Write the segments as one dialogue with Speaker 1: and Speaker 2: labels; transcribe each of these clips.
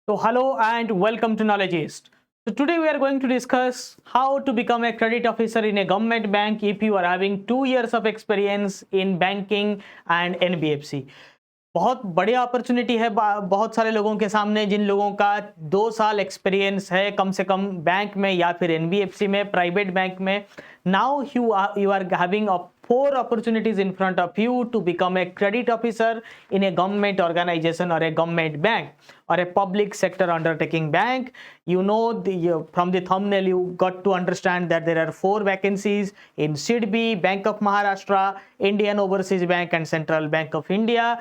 Speaker 1: So hello and welcome to Knowledgeist. So today we are going to discuss how to become a credit officer in a government bank if you are having 2 years of experience in banking and NBFC. बहुत बढ़िया opportunity है बहुत सारे लोगों के सामने जिन लोगों का 2 साल एक्सपीरियंस है कम से कम बैंक में या फिर एनबीएफसी में प्राइवेट बैंक में. Now you are having 4 opportunities in front of you to become a credit officer in a government organization or a government bank or a public sector undertaking bank. From the thumbnail you got to understand that there are 4 vacancies in SIDBI, Bank of Maharashtra, Indian Overseas Bank and Central Bank of India.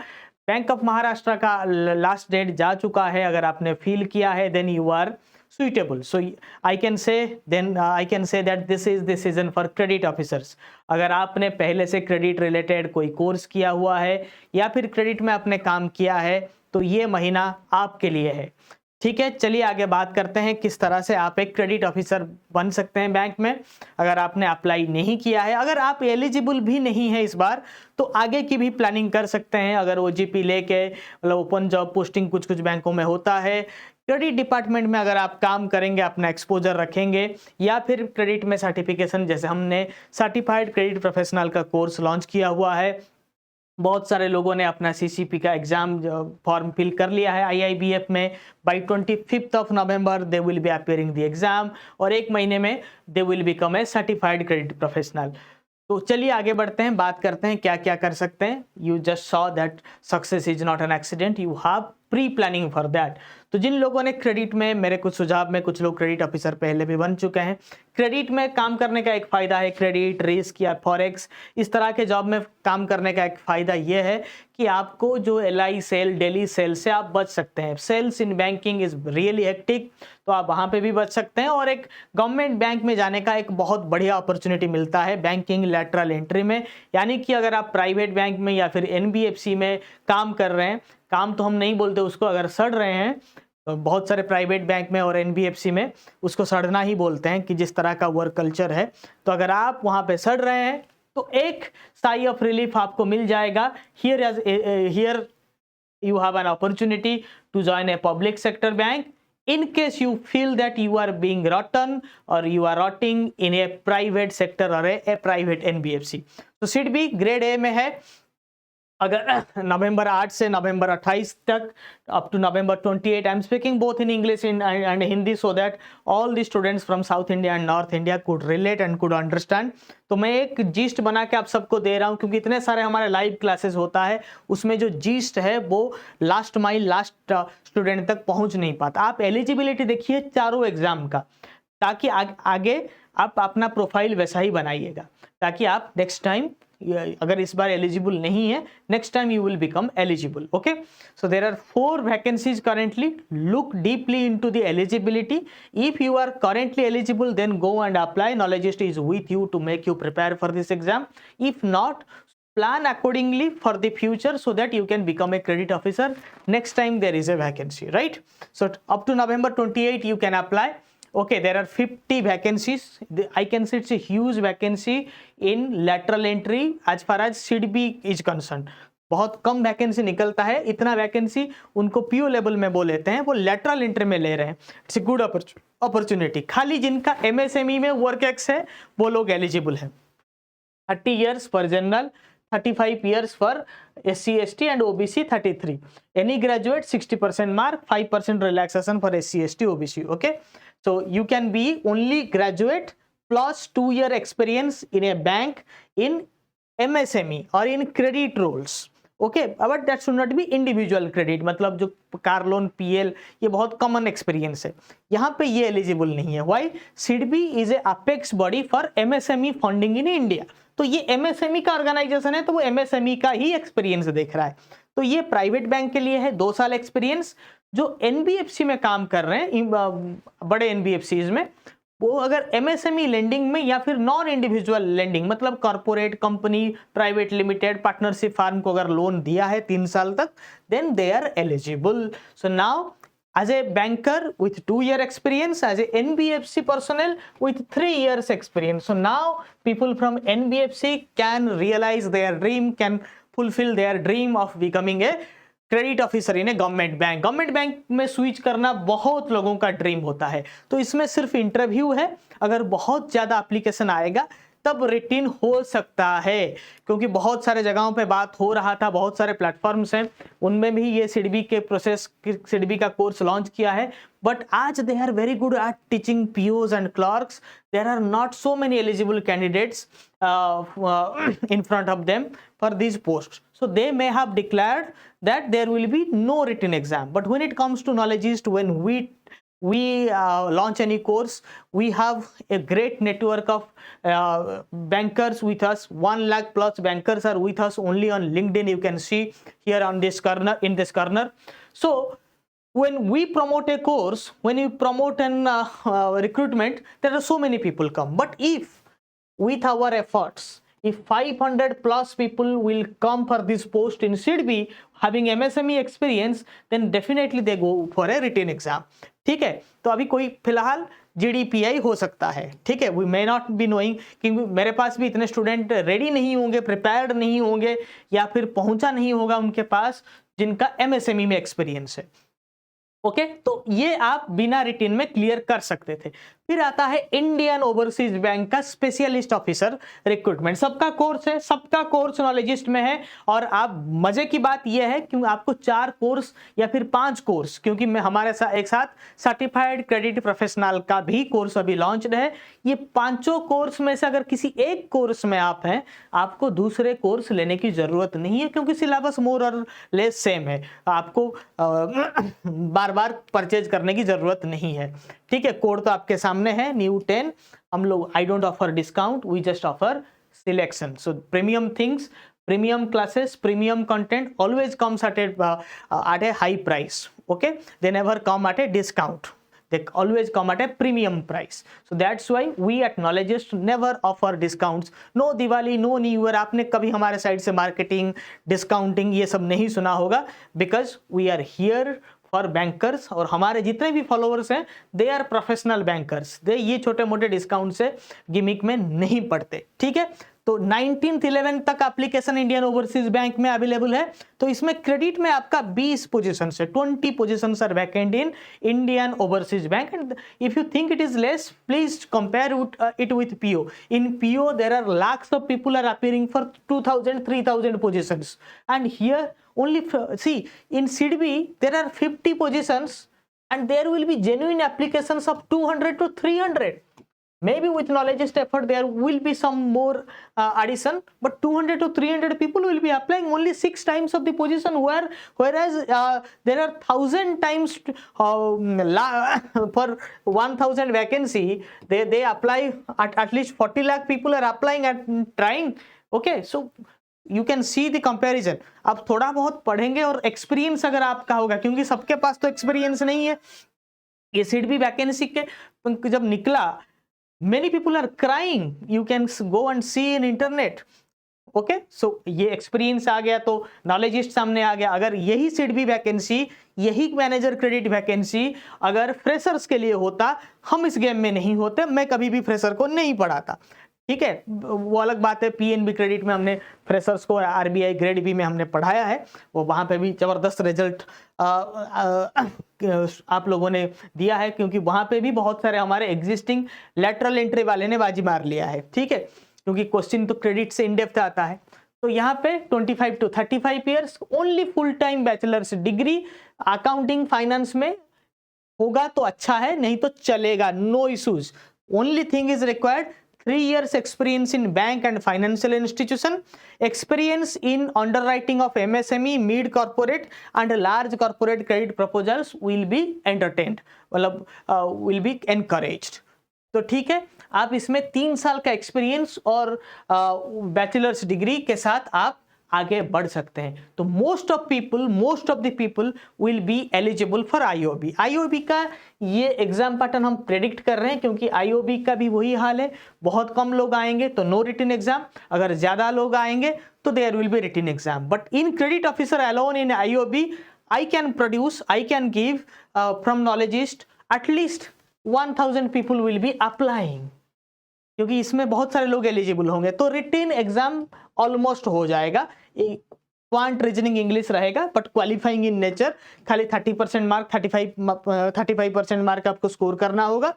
Speaker 1: Bank of Maharashtra का last date जा चुका है. अगर आपने feel किया है then you are suitable. So I can say that this is the season for credit officers. अगर आपने पहले से क्रेडिट रिलेटेड कोई कोर्स किया हुआ है या फिर क्रेडिट में आपने काम किया है तो ये महीना आपके लिए है. ठीक है, चलिए आगे बात करते हैं किस तरह से आप एक क्रेडिट ऑफिसर बन सकते हैं बैंक में. अगर आपने अप्लाई नहीं किया है, अगर आप एलिजिबल भी नहीं है इस बार, तो आगे की भी प्लानिंग कर सकते हैं. अगर ओजीपी लेके मतलब ओपन जॉब पोस्टिंग कुछ बैंकों में होता है, क्रेडिट डिपार्टमेंट में अगर आप काम करेंगे, अपना एक्सपोजर रखेंगे या फिर क्रेडिट में सर्टिफिकेशन, जैसे हमने सर्टिफाइड क्रेडिट प्रोफेशनल का कोर्स लॉन्च किया हुआ है. बहुत सारे लोगों ने अपना सीसीपी का एग्जाम फॉर्म फिल कर लिया है आईआईबीएफ में. By 25th of November they will be appearing the exam और 1 महीने में they will become a certified credit professional. तो चलिए आगे बढ़ते हैं, बात करते हैं क्या क्या कर सकते हैं. You just saw that success is not an accident, you have pre planning for that. तो जिन लोगों ने क्रेडिट में, मेरे कुछ सुझाव में, कुछ लोग क्रेडिट ऑफिसर पहले भी बन चुके हैं. क्रेडिट में काम करने का एक फ़ायदा है, क्रेडिट रिस्क या फॉरेक्स इस तरह के जॉब में काम करने का एक फ़ायदा ये है कि आपको जो एलआई सेल, डेली सेल से आप बच सकते हैं. Sales in banking is really hectic, तो आप वहाँ पे भी बच सकते हैं. और एक गवर्नमेंट बैंक में जाने का एक बहुत बढ़िया अपॉर्चुनिटी मिलता है बैंकिंग लैटरल एंट्री में. यानी कि अगर आप प्राइवेट बैंक में या फिर एनबीएफसी में काम कर रहे हैं, काम तो हम नहीं बोलते उसको, अगर सड़ रहे हैं तो बहुत सारे प्राइवेट बैंक में और एनबीएफसी में उसको सड़ना ही बोलते हैं कि जिस तरह का वर्क कल्चर है. तो अगर आप वहाँ पे सड़ रहे हैं तो एक साई ऑफ रिलीफ आपको मिल जाएगा. Here you have an opportunity to join a public sector bank in case you feel that you are being rotten or you are rotting in a private sector or a private NBFC. तो SIDBI grade A में है. अगर November 8 से November 28 तक up to November 28, I am speaking both in English and Hindi so that all the students from south India and north India could relate and could understand. तो मैं एक yeast बना के आप सबको दे रहा हूँ क्योंकि इतने सारे हमारे लाइव क्लासेस होता है, उसमें जो जीस्ट है वो लास्ट माइल, लास्ट स्टूडेंट तक पहुँच नहीं पाता. आप एलिजिबिलिटी देखिए चारों एग्जाम का, ताकि आगे आप अपना प्रोफाइल वैसा ही बनाइएगा, ताकि आप नेक्स्ट टाइम, अगर इस बार एलिजिबल नहीं है, next time you will become eligible. Okay, so there are 4 vacancies currently. Look deeply into the eligibility. If you are currently eligible then go and apply. Knowledgeist is with you to make you prepare for this exam. If not, plan accordingly for the future so that you can become a credit officer next time there is a vacancy, right? So up to November 28 you can apply. Okay, there are 50 vacancies. I can say it's a huge vacancy in lateral entry as far as SIDBI is concerned. बहुत कम vacancy निकलता है. इतना vacancy उनको PO level में बोल लेते हैं, वो लेटरल एंट्री में ले रहे हैं. It's a good opportunity. खाली जिनका एमएसएमई में वर्क एक्स है वो लोग एलिजिबल है. 30 years for general, 35 years for SC, ST and OBC 33. Any graduate 60% mark, 5% relaxation for SC, ST, OBC. Okay, so you can be only graduate plus 2-year experience in a bank in MSME or in credit roles. Okay, but that should not be individual credit, मतलब जो car loan, PL, ये बहुत common experience है. यहाँ पे ये eligible नहीं है. Why? SIDBI is a apex body for MSME funding in India. तो ये एमएसएमई का ऑर्गेनाइजेशन है, तो वो एमएसएमई का ही एक्सपीरियंस देख रहा है. तो ये प्राइवेट बैंक के लिए है 2 साल एक्सपीरियंस. जो एनबीएफसी में काम कर रहे हैं, बड़े एनबीएफसीज में, वो अगर एमएसएमई लेंडिंग में या फिर नॉन इंडिविजुअल लेंडिंग, मतलब corporate, company, private limited, partnership firm को अगर लोन दिया है 3 साल तक, then they are eligible. So now as a banker with 2-year experience, as a NBFC personnel with 3 years experience. So now people from NBFC can realize their dream, can fulfill their dream of becoming a credit officer in A government bank में switch करना बहुत लोगों का dream होता है। तो इसमें सिर्फ इंटरव्यू है, अगर बहुत ज़्यादा एप्लीकेशन आएगा तब रिटिन हो सकता है, क्योंकि बहुत सारे जगहों पे बात हो रहा था, बहुत सारे प्लेटफॉर्म्स हैं उनमें भी ये सिडबी के प्रोसेस, सिडबी का कोर्स लॉन्च किया है। बट आज they are very good at teaching POs and clerks, there are not so many eligible candidates in front of them for these posts, so they may have declared that there will be no written exam. But when it comes to knowledgeist, when we launch any course, we have a great network of bankers with us. 1 lakh plus bankers are with us only on LinkedIn. You can see here on this corner, in this corner. So when we promote a course, when you promote an recruitment, there are so many people come. But if with our efforts, if 500 plus people will come for this post in SIDBI having MSME experience, then definitely they go for a written exam. ठीक है, तो अभी कोई फिलहाल GDPI हो सकता है, ठीक है, we may not be knowing, क्योंकि मेरे पास भी इतने स्टूडेंट रेडी नहीं होंगे, प्रिपेयर्ड नहीं होंगे, या फिर पहुंचा नहीं होगा उनके पास जिनका MSME में एक्सपीरियंस है। ओके, तो ये आप बिना रिटिन में क्लियर कर सकते थे। फिर आता है इंडियन ओवरसीज बैंक का स्पेशलिस्ट ऑफिसर रिक्रूटमेंट। सबका कोर्स है, सबका कोर्स नॉलेजिस्ट में है, और आप मजे की बात यह है कि आपको 4 कोर्स या फिर 5 कोर्स, क्योंकि मैं हमारे साथ एक साथ सर्टिफाइड क्रेडिट प्रोफेशनल का भी कोर्स अभी लॉन्च है। ये 5 कोर्स में से अगर किसी एक कोर्स में आप हैं, आपको दूसरे कोर्स लेने की जरूरत नहीं है, क्योंकि सिलेबस मोर और लेस सेम है, आपको बार बार परचेज करने की जरूरत नहीं है। ठीक है, कोड तो आपके सामने है, न्यू 10। हम लोग I don't offer discount, we just offer selection. So premium things, premium classes, premium content always comes at a high price. Okay, they never come at a discount, they always come at a premium price. So that's why we at Knowledgeist never offer discounts. No Diwali, no New Year आपने कभी हमारे side से marketing, discounting ये सब नहीं सुना होगा, because we are here for bankers, और हमारे जितने भी फॉलोअर्स हैं दे आर प्रोफेशनल बैंकर्स, दे ये छोटे मोटे डिस्काउंट से गिमिक में नहीं पड़ते। ठीक है, तो 1911 तक एप्लीकेशन इंडियन ओवरसीज बैंक में अवेलेबल है। तो इसमें क्रेडिट में आपका 20 पोजीशन है, 20 positions are vacant in Indian overseas bank. And if you think it is less, please compare it with PO. In PO there are lakhs of people are appearing for 2000 3000 positions, and here only see in SIDBI there are 50 positions and there will be genuine applications of 200 to 300. Maybe with Knowledgeist effort there will be some more addition, but 200 to 300 people will be applying only 6 times of the position, whereas there are 1000 times for 1000 vacancy, they apply at least 40 lakh people are applying and trying. Okay, so you can see the comparison. आप थोड़ा बहुत पढ़ेंगे और experience अगर आपका होगा, क्योंकि सबके पास तो एक्सपीरियंस नहीं है। ये सिडबी वैकेंसी के जब निकला, many people are crying, you can go and see in internet. Okay, so ये एक्सपीरियंस आ गया तो नॉलेजिस्ट सामने आ गया। अगर यही सिडबी वैकेंसी, यही मैनेजर क्रेडिट वैकेंसी अगर फ्रेशर्स के लिए होता, हम इस गेम में नहीं होते, मैं कभी भी फ्रेशर को नहीं पढ़ाता। ठीक है, वो अलग बात है, पीएनबी क्रेडिट में हमने फ्रेशर्स को आरबीआई ग्रेड बी में हमने पढ़ाया है, वो वहाँ पे भी ज़बरदस्त रिजल्ट आप लोगों ने दिया है, क्योंकि वहाँ पे भी बहुत सारे हमारे एग्जिस्टिंग लेटरल एंट्री वाले ने बाजी मार लिया है। ठीक है, क्योंकि क्वेश्चन तो क्रेडिट से इन डेप्थ आता है। तो यहाँ पे 25 to 35 years, only full time bachelors degree accounting finance में होगा तो अच्छा है, नहीं तो चलेगा, no issues. Only thing is required 3 years experience in bank and financial institution, experience in underwriting of MSME, mid corporate and large corporate credit proposals will be entertained, मतलब will be encouraged। तो ठीक है, आप इसमें 3 साल का experience और bachelors degree के साथ आप आगे बढ़ सकते हैं। तो most of the people will be eligible for IOB. IOB का ये एग्जाम पैटर्न हम प्रेडिक्ट कर रहे हैं, क्योंकि आईओबी का भी वही हाल है, बहुत कम लोग आएंगे तो नो रिटन एग्जाम, अगर ज्यादा लोग आएंगे तो there will be written exam. But in credit officer alone in IOB, I can give from knowledge is at least 1000 people will be applying, क्योंकि इसमें बहुत सारे लोग एलिजिबल होंगे, तो रिटन एग्जाम ऑलमोस्ट हो जाएगा। क्वांट रीजनिंग इंग्लिश रहेगा, बट क्वालिफाइंग इन नेचर खाली 30% मार्क 35% मार्क आपको स्कोर करना होगा।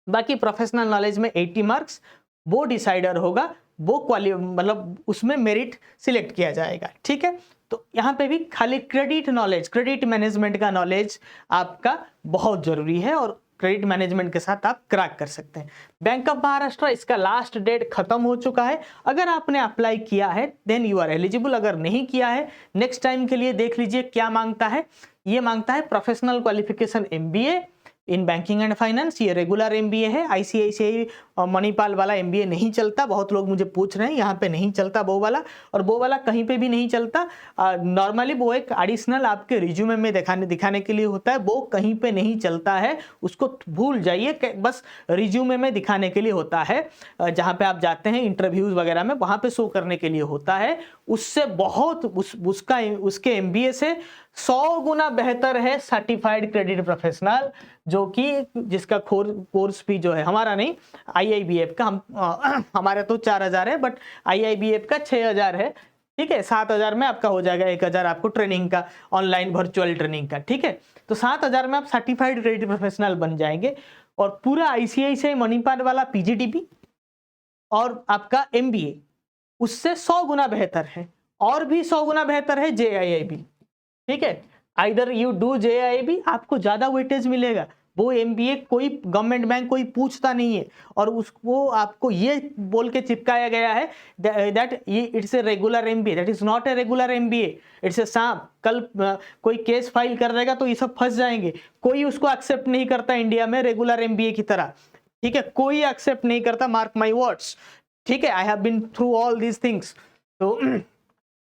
Speaker 1: बाकी प्रोफेशनल नॉलेज में 80 मार्क्स वो डिसाइडर होगा, वो मतलब उसमें मेरिट सिलेक्ट किया जाएगा। ठीक है, तो यहाँ पे भी खाली क्रेडिट नॉलेज, क्रेडिट मैनेजमेंट का नॉलेज आपका बहुत जरूरी है और क्रेडिट मैनेजमेंट के साथ आप क्रैक कर सकते हैं। बैंक ऑफ महाराष्ट्र, इसका लास्ट डेट खत्म हो चुका है। अगर आपने अप्लाई किया है देन यू आर एलिजिबल, अगर नहीं किया है नेक्स्ट टाइम के लिए देख लीजिए क्या मांगता है। ये मांगता है professional qualification MBA in banking and finance, ये रेगुलर MBA है। ICICI मणिपाल वाला MBA नहीं चलता, बहुत लोग मुझे पूछ रहे हैं, यहाँ पे नहीं चलता वो वाला, और वो वाला कहीं पे भी नहीं चलता। नॉर्मली वो एक एडिशनल आपके रिज्यूमे में दिखाने के लिए होता है, वो कहीं पे नहीं चलता है, उसको भूल जाइए, बस रिज्यूमे में दिखाने के लिए होता है। जहाँ पे आप जाते हैं इंटरव्यूज वगैरह में, वहाँ पे शो करने के लिए होता है। उससे बहुत उसके MBA से 100 गुना बेहतर है सर्टिफाइड क्रेडिट प्रोफेशनल, जो कि जिसका कोर्स भी जो है हमारा नहीं, IIBF का, हमारा तो 4000 है, बट IIBF का 6000 है। ठीक है, 7000 में आपका हो जाएगा, 1000 आपको ट्रेनिंग का, ऑनलाइन वर्चुअल ट्रेनिंग का। ठीक है, तो 7000 में आप सर्टिफाइड क्रेडिट प्रोफेशनल बन जाएंगे। और पूरा ICICI मणिपाल वाला PGDP और आपका MBA उससे 100 गुना बेहतर है, और भी 100 गुना बेहतर है JIIB। ठीक है, आइदर यू डू JIIB, आपको ज्यादा वेटेज मिलेगा। वो MBA कोई गवर्नमेंट बैंक कोई पूछता नहीं है, और उसको आपको ये बोल के चिपकाया गया है दैट ये it's a regular MBA, that is not a regular MBA, it's a सांप। कल कोई केस फाइल कर देगा तो ये सब फंस जाएंगे। कोई उसको एक्सेप्ट नहीं करता इंडिया में रेगुलर MBA की तरह। ठीक है, कोई एक्सेप्ट नहीं करता, मार्क माई वर्ड्स। ठीक है, I have been through all these things. तो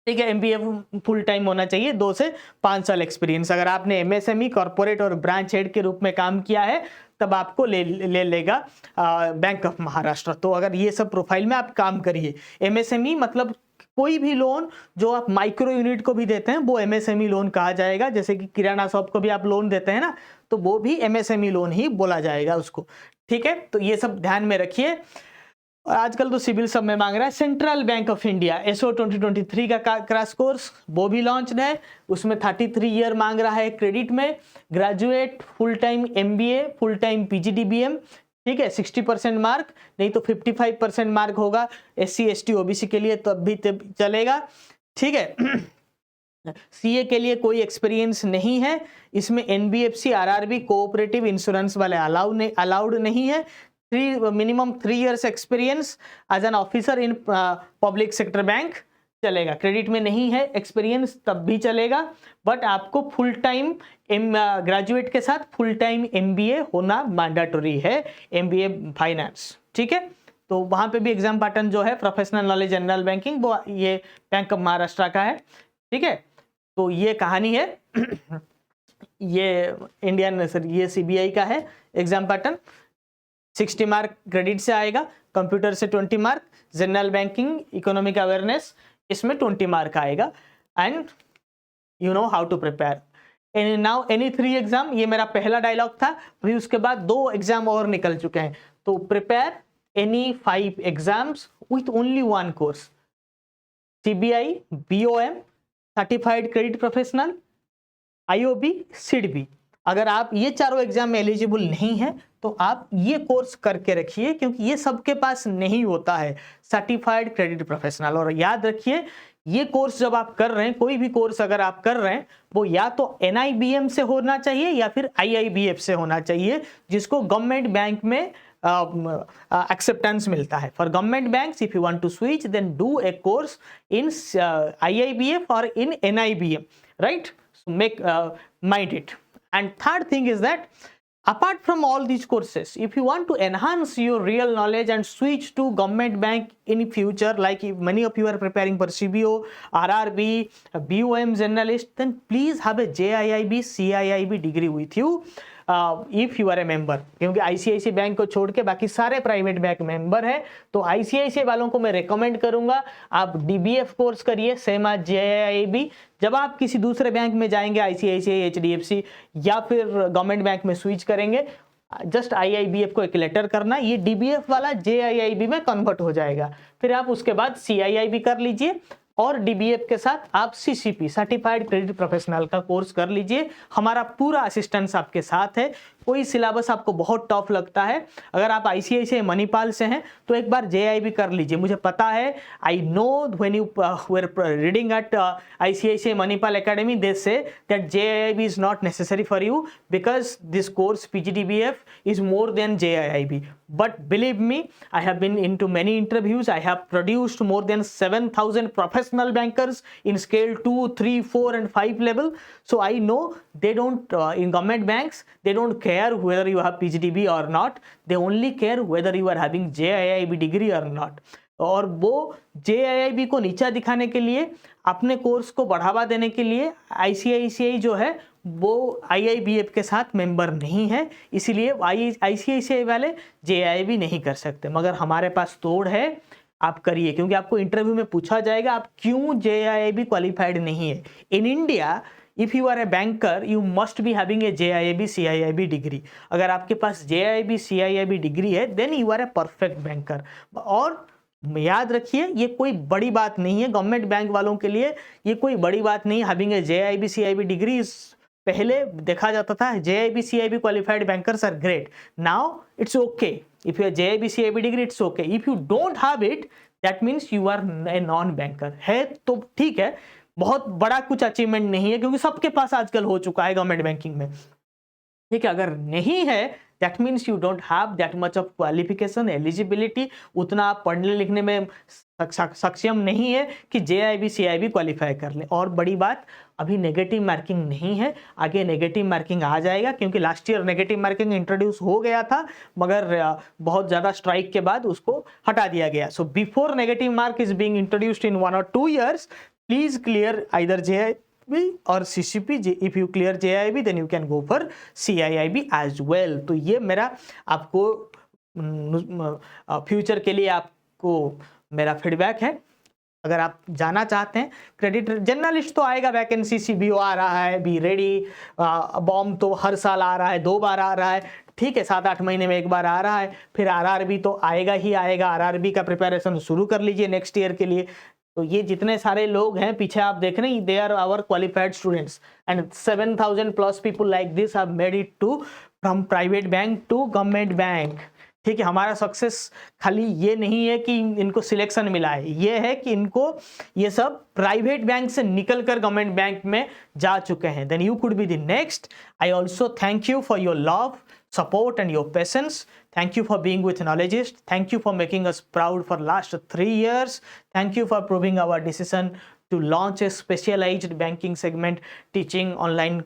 Speaker 1: ठीक है, MBA फुल टाइम होना चाहिए, 2 से 5 साल एक्सपीरियंस। अगर आपने MSME, कॉर्पोरेट और ब्रांच हेड के रूप में काम किया है तब आपको ले लेगा बैंक ऑफ महाराष्ट्र। तो अगर ये सब प्रोफाइल में आप काम करिए, MSME मतलब कोई भी लोन जो आप माइक्रो यूनिट को भी देते हैं वो MSME लोन कहा जाएगा। जैसे कि किराना शॉप को भी आप लोन देते हैं ना, तो वो भी MSME लोन ही बोला जाएगा उसको। ठीक है, तो ये सब ध्यान में रखिए। और आजकल तो सिविल सब में मांग रहा है। Central bank of India SO 2023 का क्रैश कोर्स वो भी लॉन्च है, उसमें 33 ईयर मांग रहा है क्रेडिट में, graduate, full time MBA, full time PGDBM। ठीक है, 60% मार्क, नहीं तो 55% मार्क होगा SC ST OBC के लिए, तब भी चलेगा। ठीक है, CA के लिए कोई एक्सपीरियंस नहीं है इसमें। NBFC RRB कोऑपरेटिव इंश्योरेंस वाले अलाउड नहीं है। Minimum 3 years experience as an officer in public sector bank चलेगा। क्रेडिट में नहीं है एक्सपीरियंस तब भी चलेगा, बट आपको फुल टाइम ग्रेजुएट के साथ फुल टाइम MBA होना मैंडेटरी है, MBA फाइनेंस। ठीक है, तो वहां पे भी एग्जाम पैटर्न जो है प्रोफेशनल नॉलेज जनरल बैंकिंग, वो ये बैंक ऑफ महाराष्ट्र का है। ठीक है, तो ये कहानी है। ये इंडियन ये CBI का है एग्जाम पैटर्न। 60 मार्क क्रेडिट से आएगा, कंप्यूटर से 20 mark, general banking, economic awareness इसमें 20 मार्क आएगा, and you know how to prepare. Now any 3 exam, ये मेरा पहला डायलॉग था, फिर उसके बाद 2 एग्जाम और निकल चुके हैं। तो prepare any 5 exams with only 1 course, CBI, BOM, certified credit professional, IOB, SIDBI। अगर आप ये चारों एग्जाम में एलिजिबल नहीं है तो आप ये कोर्स करके रखिए, क्योंकि ये सबके पास नहीं होता है सर्टिफाइड क्रेडिट प्रोफेशनल। और याद रखिए, ये कोर्स जब आप कर रहे हैं, कोई भी कोर्स अगर आप कर रहे हैं, वो या तो NIBM से होना चाहिए या फिर IIBF से होना चाहिए, जिसको गवर्नमेंट बैंक में acceptance मिलता है। For government banks, if you want to switch, then do a course in IIBF or in NIBM, right? So make mind it. And third thing is that apart from all these courses, if you want to enhance your real knowledge and switch to government bank in future, like if many of you are preparing for CBO, RRB, BOM generalist, then please have a JIIB, CIIB degree with you. If you are a member, क्योंकि ICICI bank को छोड़ के बाकी सारे private bank member है। तो ICICI वालों को मैं रिकमेंड करूंगा आप DBF कोर्स करिए, सेम एज JIIB। जब आप किसी दूसरे बैंक में जाएंगे, ICICI, HDFC या फिर गवर्नमेंट बैंक में स्विच करेंगे, जस्ट IIBF को एक लेटर करना, ये DBF वाला JIIB में कन्वर्ट हो जाएगा। फिर आप उसके बाद CIIB कर लीजिए, और डीबीएफ के साथ आप सीसीपी सर्टिफाइड क्रेडिट प्रोफेशनल का कोर्स कर लीजिए। हमारा पूरा असिस्टेंस आपके साथ है। कोई सिलेबस आपको बहुत टफ लगता है, अगर आप आईसीआईसीआई मणिपाल से हैं तो एक बार जेआईबी कर लीजिए। मुझे पता है, I know when you were reading at ICICI Manipal academy they say that JIB is not necessary for you because this course PGDBF is more than JIIB. But believe me, I have been into many interviews. I have produced more than 7,000 professional bankers in scale 2, 3, 4 and 5 level. So I know they don't, in government banks, they don't care whether you have PGDB or not. They only care whether you are having JIIB degree or not. और वो JIIB को नीचा दिखाने के लिए, अपने course को बढ़ावा देने के लिए ICICI जो है वो IIBF के साथ मेंबर नहीं है, इसीलिए ICICI वाले JIIB नहीं कर सकते। मगर हमारे पास तोड़ है, आप करिए, क्योंकि आपको इंटरव्यू में पूछा जाएगा आप क्यों JIIB क्वालिफाइड नहीं है। In India if you are a banker you must be having a JIIB CIIB degree. अगर आपके पास JIIB CIIB डिग्री है then you are a perfect banker. और याद रखिए, ये कोई बड़ी बात नहीं है गवर्नमेंट बैंक वालों के लिए, ये कोई बड़ी बात नहीं having a JIIB CIIB degree. पहले देखा जाता था JIIB CIIB qualified bankers are great, now it's okay if you are JIIB CIIB degree, it's okay. If you don't have it that means you are a non banker. है तो ठीक है, बहुत बड़ा कुछ अचीवमेंट नहीं है क्योंकि सबके पास आजकल हो चुका है गवर्नमेंट बैंकिंग में, ठीक है। अगर नहीं है that means you don't have that much of qualification, eligibility, उतना आप पढ़ने लिखने में सक्षम नहीं है कि JIIB CIIB क्वालिफाई कर ले। और बड़ी बात, अभी नेगेटिव मार्किंग नहीं है, आगे नेगेटिव मार्किंग आ जाएगा, क्योंकि last year negative marking introduce हो गया था मगर बहुत ज़्यादा स्ट्राइक के बाद उसको हटा दिया गया। So before negative mark is being introduced in 1 or 2 years, please clear either JIIB और CCP। if you clear JIIB then you can go for CIIB as well। तो ये मेरा आपको फ्यूचर के लिए आपको मेरा फीडबैक है। अगर आप जाना चाहते हैं क्रेडिट जर्नलिस्ट, तो आएगा वैकेंसी, CBO आ रहा है, बी रेडी। बॉम्ब तो हर साल आ रहा है, 2 बार आ रहा है, ठीक है, 7-8 महीने में 1 बार आ रहा है। फिर RRB तो आएगा ही आएगा, RRB का प्रिपरेशन शुरू कर लीजिए नेक्स्ट ईयर के लिए। तो ये जितने सारे लोग हैं पीछे आप देख रहे हैं, they are our qualified students and 7,000 plus people like this have made it to from private bank to government bank, ठीक है। हमारा सक्सेस खाली ये नहीं है कि इनको सिलेक्शन मिला है, ये है कि इनको ये सब प्राइवेट बैंक से निकल कर गवर्नमेंट बैंक में जा चुके हैं। Then you could be the next. I also thank you for your love, support and your patience. Thank you for being with Knowledgeist. Thank you for making us proud for last 3 years. Thank you for proving our decision to launch a specialized banking segment teaching online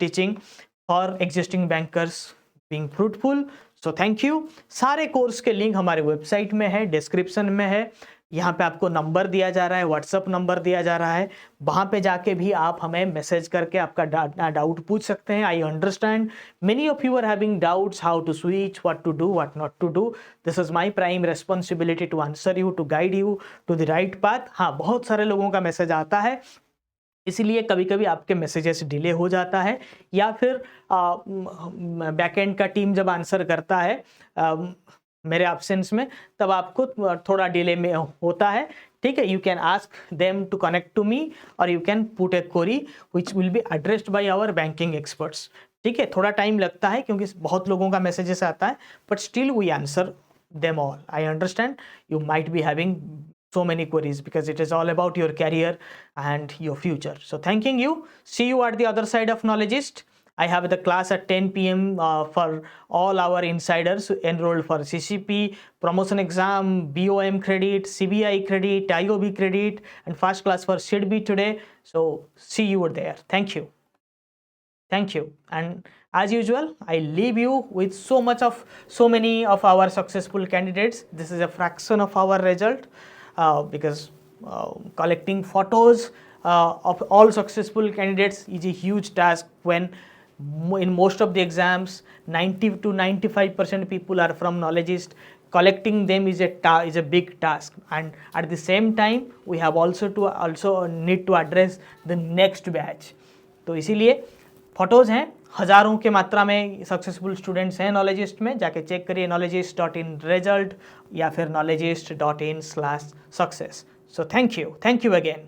Speaker 1: teaching for existing bankers being fruitful. So thank you. सारे course के link हमारे website में है, description में है। यहाँ पे आपको नंबर दिया जा रहा है, व्हाट्सअप नंबर दिया जा रहा है, वहाँ पे जाके भी आप हमें मैसेज करके आपका डाउट पूछ सकते हैं। I understand many of you are having doubts how to switch, what to do, what not to do. This is my prime responsibility to answer you, to guide you to the right path. हाँ, बहुत सारे लोगों का message आता है, इसीलिए कभी कभी आपके मैसेजेस डिले हो जाता है, या फिर बैकएंड का टीम जब आंसर करता है मेरे एब्सेंस में तब आपको थोड़ा डिले में होता है, ठीक है। You can ask them to connect to me और you can put a query which will be addressed by our banking experts, ठीक है। थोड़ा टाइम लगता है क्योंकि बहुत लोगों का मैसेजेस आता है, but still we answer them all. I understand you might be having so many queries because it is all about your career and your future. So thanking you. See you at the other side of Knowledgeist. I have the class at 10 p.m. For all our insiders enrolled for CCP, promotion exam, BOM credit, CBI credit, IOB credit, and fast class for SIDB today. So see you there. Thank you. Thank you. And as usual, I leave you with so many of our successful candidates. This is a fraction of our result. Because collecting photos of all successful candidates is a huge task when in most of the exams 90 to 95% people are from Knowledgeist. Collecting them is a big task, and at the same time we have also need to address the next batch. तो इसीलिए photos हैं, हज़ारों के मात्रा में successful students हैं Knowledgeist में, जाके चेक करिए knowledgeist.in result या फिर knowledgeist.in/success. So thank you again.